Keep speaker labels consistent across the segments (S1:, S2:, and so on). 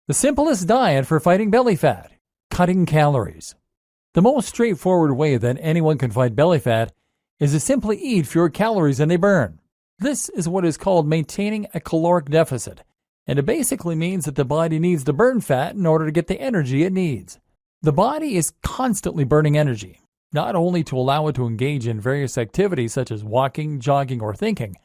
S1: The simplest diet for fighting belly fat: cutting calories. The most straightforward way that anyone can fight belly fat is to simply eat fewer calories than they burn. This is what is called maintaining a caloric deficit, and it basically means that the body needs to burn fat in order to get the energy it needs. The body is constantly burning energy, not only to allow it to engage in various activities such as walking, jogging, or thinking,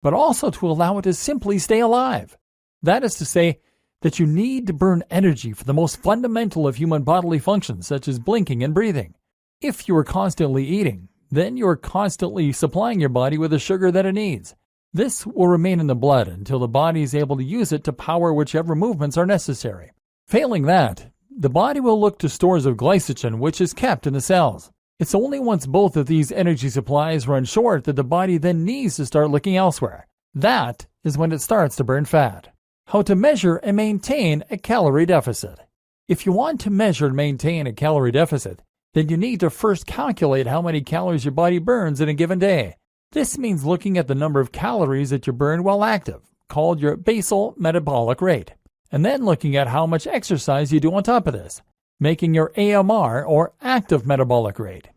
S1: but also to allow it to simply stay alive. That is to say, that you need to burn energy for the most fundamental of human bodily functions, such as blinking and breathing. If you are constantly eating, then you are constantly supplying your body with the sugar that it needs. This will remain in the blood until the body is able to use it to power whichever movements are necessary. Failing that, the body will look to stores of glycogen, which is kept in the cells. It's only once both of these energy supplies run short that the body then needs to start looking elsewhere. That is when it starts to burn fat. How to measure and maintain a calorie deficit. If you want to measure and maintain a calorie deficit, then you need to first calculate how many calories your body burns in a given day. This means looking at the number of calories that you burn while active, called your basal metabolic rate, and then looking at how much exercise you do on top of this, making your AMR or active metabolic rate.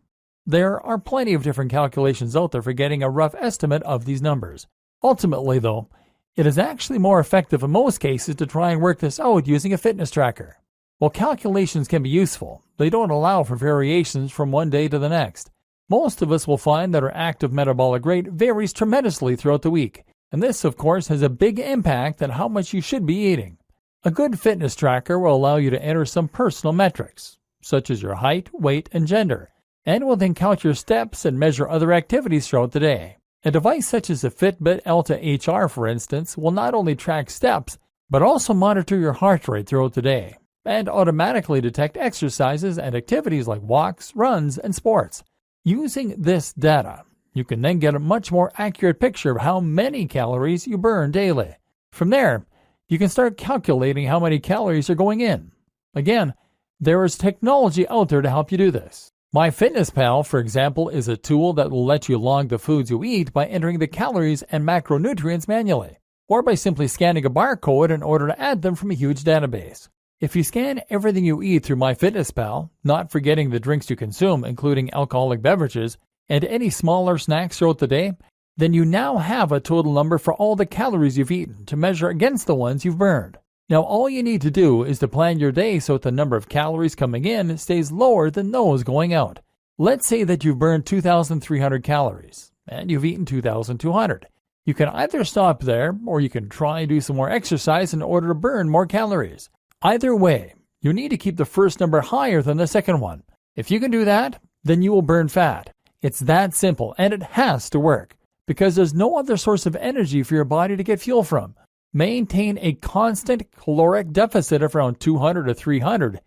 S1: There are plenty of different calculations out there for getting a rough estimate of these numbers. Ultimately, though, it is actually more effective in most cases to try and work this out using a fitness tracker. While calculations can be useful, they don't allow for variations from one day to the next. Most of us will find that our active metabolic rate varies tremendously throughout the week, and this, of course, has a big impact on how much you should be eating. A good fitness tracker will allow you to enter some personal metrics, such as your height, weight, and gender, and will then count your steps and measure other activities throughout the day. A device such as the Fitbit Alta HR, for instance, will not only track steps, but also monitor your heart rate throughout the day, and automatically detect exercises and activities like walks, runs, and sports. Using this data, you can then get a much more accurate picture of how many calories you burn daily. From there, you can start calculating how many calories are going in. Again, there is technology out there to help you do this. MyFitnessPal, for example, is a tool that will let you log the foods you eat by entering the calories and macronutrients manually, or by simply scanning a barcode in order to add them from a huge database. If you scan everything you eat through MyFitnessPal, not forgetting the drinks you consume, including alcoholic beverages, and any smaller snacks throughout the day, then you now have a total number for all the calories you've eaten to measure against the ones you've burned. Now, all you need to do is to plan your day so that the number of calories coming in stays lower than those going out. Let's say that you've burned 2,300 calories, and you've eaten 2,200. You can either stop there, or you can try and do some more exercise in order to burn more calories. Either way, you need to keep the first number higher than the second one. If you can do that, then you will burn fat. It's that simple, and it has to work, because there's no other source of energy for your body to get fuel from. Maintain a constant caloric deficit of around 200 to 300,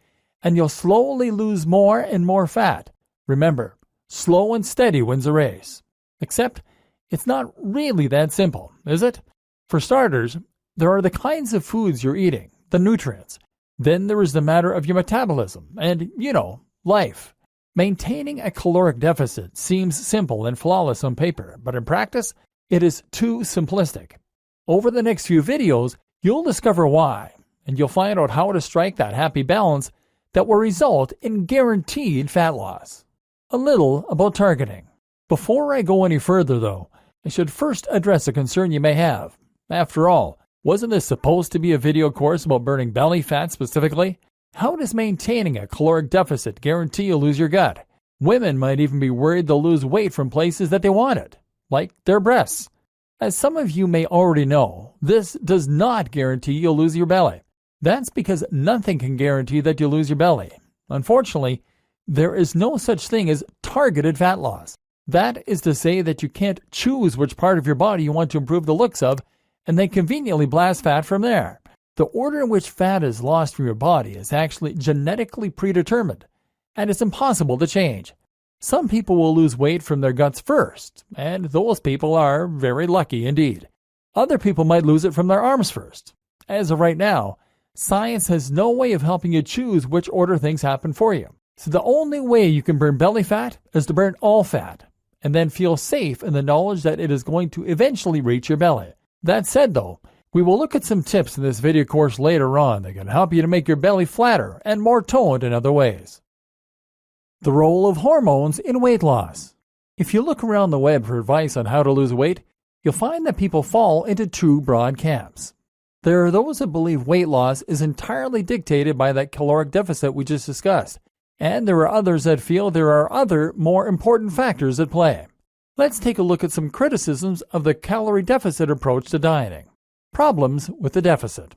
S1: and you'll slowly lose more and more fat. Remember, slow and steady wins the race. Except, it's not really that simple, is it? For starters, there are the kinds of foods you're eating, the nutrients. Then there is the matter of your metabolism and, life. Maintaining a caloric deficit seems simple and flawless on paper, but in practice, it is too simplistic. Over the next few videos, you'll discover why, and you'll find out how to strike that happy balance that will result in guaranteed fat loss. A little about targeting. Before I go any further, though, I should first address a concern you may have. After all, wasn't this supposed to be a video course about burning belly fat specifically? How does maintaining a caloric deficit guarantee you'll lose your gut? Women might even be worried they'll lose weight from places that they wanted, like their breasts. As some of you may already know, this does not guarantee you'll lose your belly. That's because nothing can guarantee that you'll lose your belly. Unfortunately, there is no such thing as targeted fat loss. That is to say that you can't choose which part of your body you want to improve the looks of and then conveniently blast fat from there. The order in which fat is lost from your body is actually genetically predetermined, and it's impossible to change. Some people will lose weight from their guts first, and those people are very lucky indeed. Other people might lose it from their arms first. As of right now, science has no way of helping you choose which order things happen for you. So the only way you can burn belly fat is to burn all fat, and then feel safe in the knowledge that it is going to eventually reach your belly. That said, though, We will look at some tips in this video course later on that can help you to make your belly flatter and more toned in other ways. The role of hormones in weight loss. If you look around the web for advice on how to lose weight, you'll find that people fall into two broad camps. There are those that believe weight loss is entirely dictated by that caloric deficit we just discussed, and there are others that feel there are other, more important factors at play. Let's take a look at some criticisms of the calorie deficit approach to dieting. Problems with the deficit.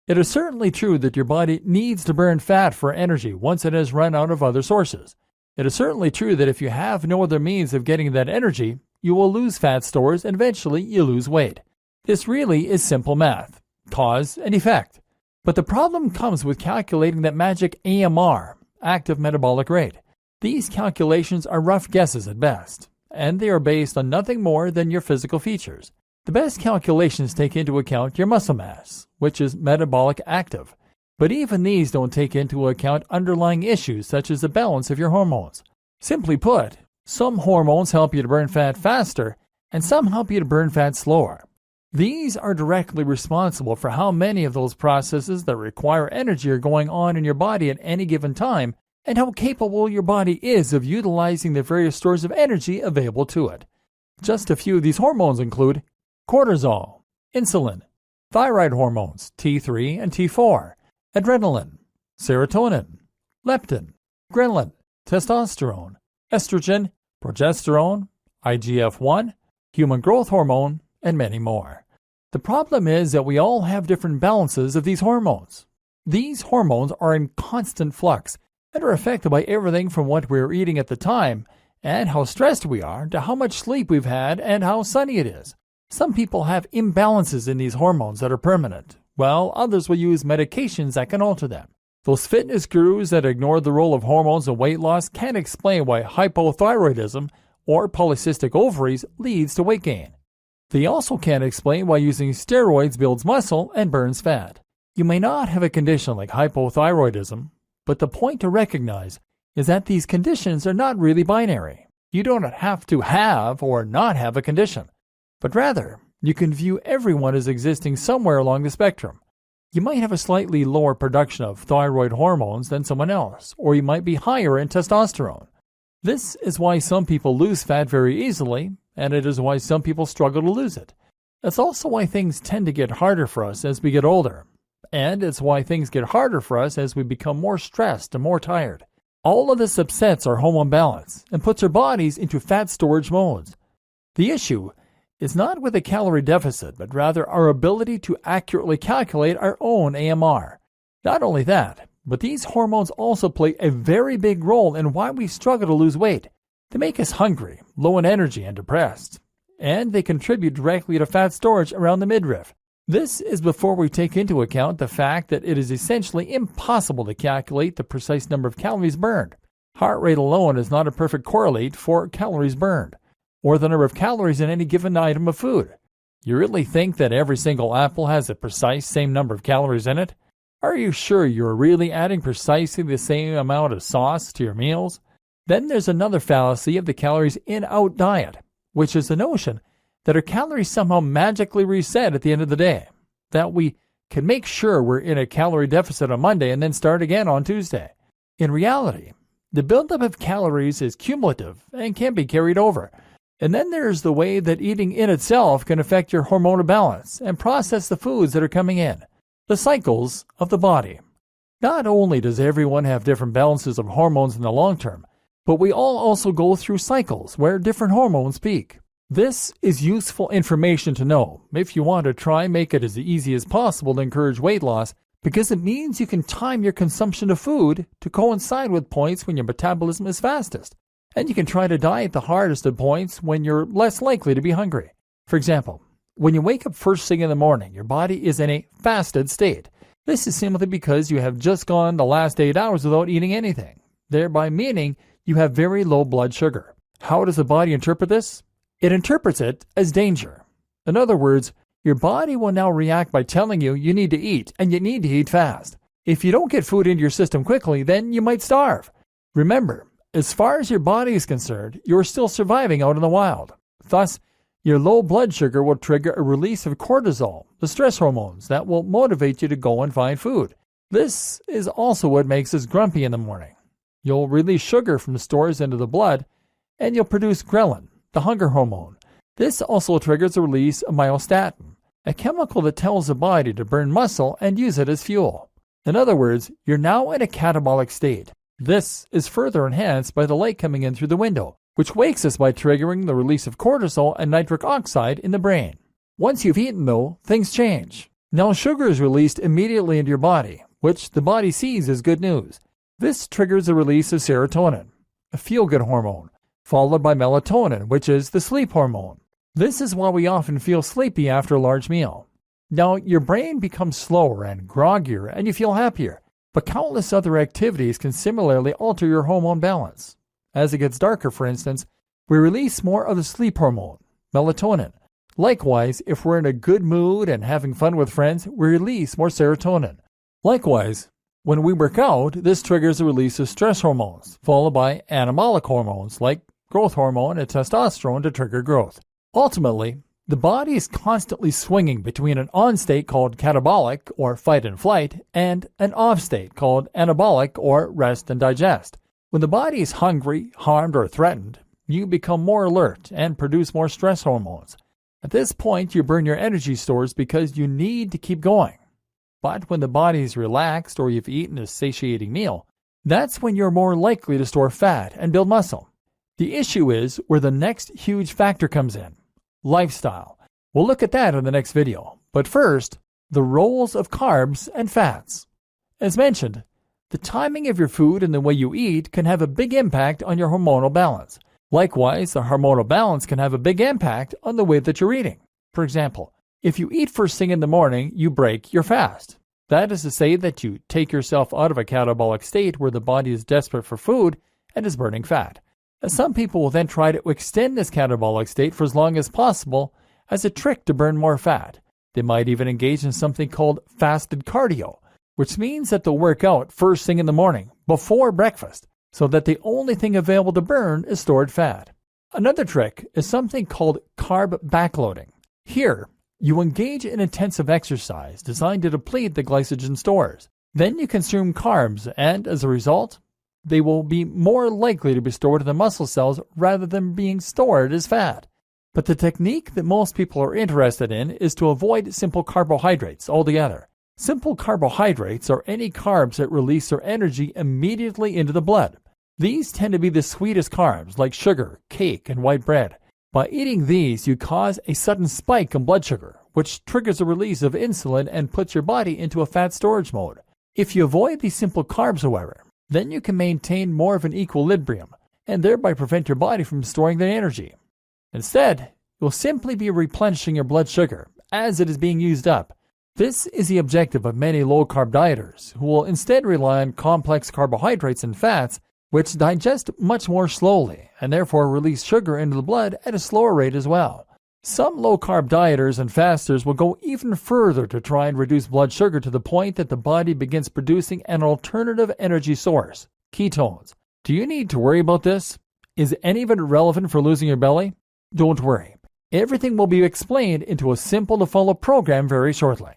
S1: It is certainly true that your body needs to burn fat for energy once it has run out of other sources. It is certainly true that if you have no other means of getting that energy, you will lose fat stores and eventually you lose weight. This really is simple math, cause and effect. But the problem comes with calculating that magic AMR, active metabolic rate. These calculations are rough guesses at best, and they are based on nothing more than your physical features. The best calculations take into account your muscle mass, which is metabolic active. But even these don't take into account underlying issues such as the balance of your hormones. Simply put, some hormones help you to burn fat faster, and some help you to burn fat slower. These are directly responsible for how many of those processes that require energy are going on in your body at any given time, and how capable your body is of utilizing the various stores of energy available to it. Just a few of these hormones include cortisol, insulin, thyroid hormones, T3 and T4, adrenaline, serotonin, leptin, ghrelin, testosterone, estrogen, progesterone, IGF-1, human growth hormone, and many more. The problem is that we all have different balances of these hormones. These hormones are in constant flux and are affected by everything from what we're eating at the time and how stressed we are to how much sleep we've had and how sunny it is. Some people have imbalances in these hormones that are permanent, while others will use medications that can alter them. Those fitness gurus that ignore the role of hormones in weight loss can't explain why hypothyroidism or polycystic ovaries leads to weight gain. They also can't explain why using steroids builds muscle and burns fat. You may not have a condition like hypothyroidism, but the point to recognize is that these conditions are not really binary. You don't have to have or not have a condition, but rather, you can view everyone as existing somewhere along the spectrum. You might have a slightly lower production of thyroid hormones than someone else, or you might be higher in testosterone. This is why some people lose fat very easily, and it is why some people struggle to lose it. It's also why things tend to get harder for us as we get older, and it's why things get harder for us as we become more stressed and more tired. All of this upsets our hormone balance and puts our bodies into fat storage modes. The issue is not with a calorie deficit, but rather our ability to accurately calculate our own AMR. Not only that, but these hormones also play a very big role in why we struggle to lose weight. They make us hungry, low in energy, and depressed. And they contribute directly to fat storage around the midriff. This is before we take into account the fact that it is essentially impossible to calculate the precise number of calories burned. Heart rate alone is not a perfect correlate for calories burned, or the number of calories in any given item of food. You really think that every single apple has the precise same number of calories in it? Are you sure you're really adding precisely the same amount of sauce to your meals? Then there's another fallacy of the calories in-out diet, which is the notion that our calories somehow magically reset at the end of the day, that we can make sure we're in a calorie deficit on Monday and then start again on Tuesday. In reality, the buildup of calories is cumulative and can be carried over. And then there's the way that eating in itself can affect your hormonal balance and process the foods that are coming in. The cycles of the body. Not only does everyone have different balances of hormones in the long term, but we all also go through cycles where different hormones peak. This is useful information to know if you want to try and make it as easy as possible to encourage weight loss, because it means you can time your consumption of food to coincide with points when your metabolism is fastest. And you can try to diet the hardest at points when you're less likely to be hungry. For example, when you wake up first thing in the morning, your body is in a fasted state. This is simply because you have just gone the last 8 hours without eating anything, thereby meaning you have very low blood sugar. How does the body interpret this? It interprets it as danger. In other words, your body will now react by telling you need to eat, and you need to eat fast. If you don't get food into your system quickly, then you might starve. Remember, as far as your body is concerned, you're still surviving out in the wild. Thus, Your low blood sugar will trigger a release of cortisol, the stress hormones that will motivate you to go and find food. This is also what makes us grumpy in the morning. You'll release sugar from stores into the blood, and you'll produce ghrelin, the hunger hormone. This also triggers the release of myostatin, a chemical that tells the body to burn muscle and use it as fuel. In other words, you're now in a catabolic state. This is further enhanced by the light coming in through the window, which wakes us by triggering the release of cortisol and nitric oxide in the brain. Once you've eaten, though, things change. Now sugar is released immediately into your body, which the body sees as good news. This triggers the release of serotonin, a feel-good hormone, followed by melatonin, which is the sleep hormone. This is why we often feel sleepy after a large meal. Now, your brain becomes slower and groggier, and you feel happier, but countless other activities can similarly alter your hormone balance. As it gets darker, for instance, we release more of the sleep hormone, melatonin. Likewise, if we're in a good mood and having fun with friends, we release more serotonin. Likewise, when we work out, this triggers the release of stress hormones, followed by anabolic hormones like growth hormone and testosterone to trigger growth. Ultimately, the body is constantly swinging between an on state called catabolic, or fight and flight, and an off state called anabolic, or rest and digest. When the body is hungry, harmed, or threatened, you become more alert and produce more stress hormones. At this point, you burn your energy stores because you need to keep going. But when the body is relaxed or you've eaten a satiating meal, that's when you're more likely to store fat and build muscle. The issue is where the next huge factor comes in: lifestyle. We'll look at that in the next video. But first, the roles of carbs and fats. As mentioned, the timing of your food and the way you eat can have a big impact on your hormonal balance. Likewise, the hormonal balance can have a big impact on the way that you're eating. For example, if you eat first thing in the morning, you break your fast. That is to say that you take yourself out of a catabolic state where the body is desperate for food and is burning fat. Some people will then try to extend this catabolic state for as long as possible as a trick to burn more fat. They might even engage in something called fasted cardio, which means that they'll work out first thing in the morning, before breakfast, so that the only thing available to burn is stored fat. Another trick is something called carb backloading. Here, you engage in intensive exercise designed to deplete the glycogen stores. Then you consume carbs, and as a result, they will be more likely to be stored in the muscle cells rather than being stored as fat. But the technique that most people are interested in is to avoid simple carbohydrates altogether. Simple carbohydrates are any carbs that release their energy immediately into the blood. These tend to be the sweetest carbs like sugar, cake, and white bread. By eating these, you cause a sudden spike in blood sugar, which triggers the release of insulin and puts your body into a fat storage mode. If you avoid these simple carbs, however, then you can maintain more of an equilibrium and thereby prevent your body from storing the energy. Instead, you'll simply be replenishing your blood sugar as it is being used up. This is the objective of many low-carb dieters, who will instead rely on complex carbohydrates and fats, which digest much more slowly and therefore release sugar into the blood at a slower rate as well. Some low-carb dieters and fasters will go even further to try and reduce blood sugar to the point that the body begins producing an alternative energy source, ketones. Do you need to worry about this? Is any of it relevant for losing your belly? Don't worry. Everything will be explained into a simple-to-follow program very shortly.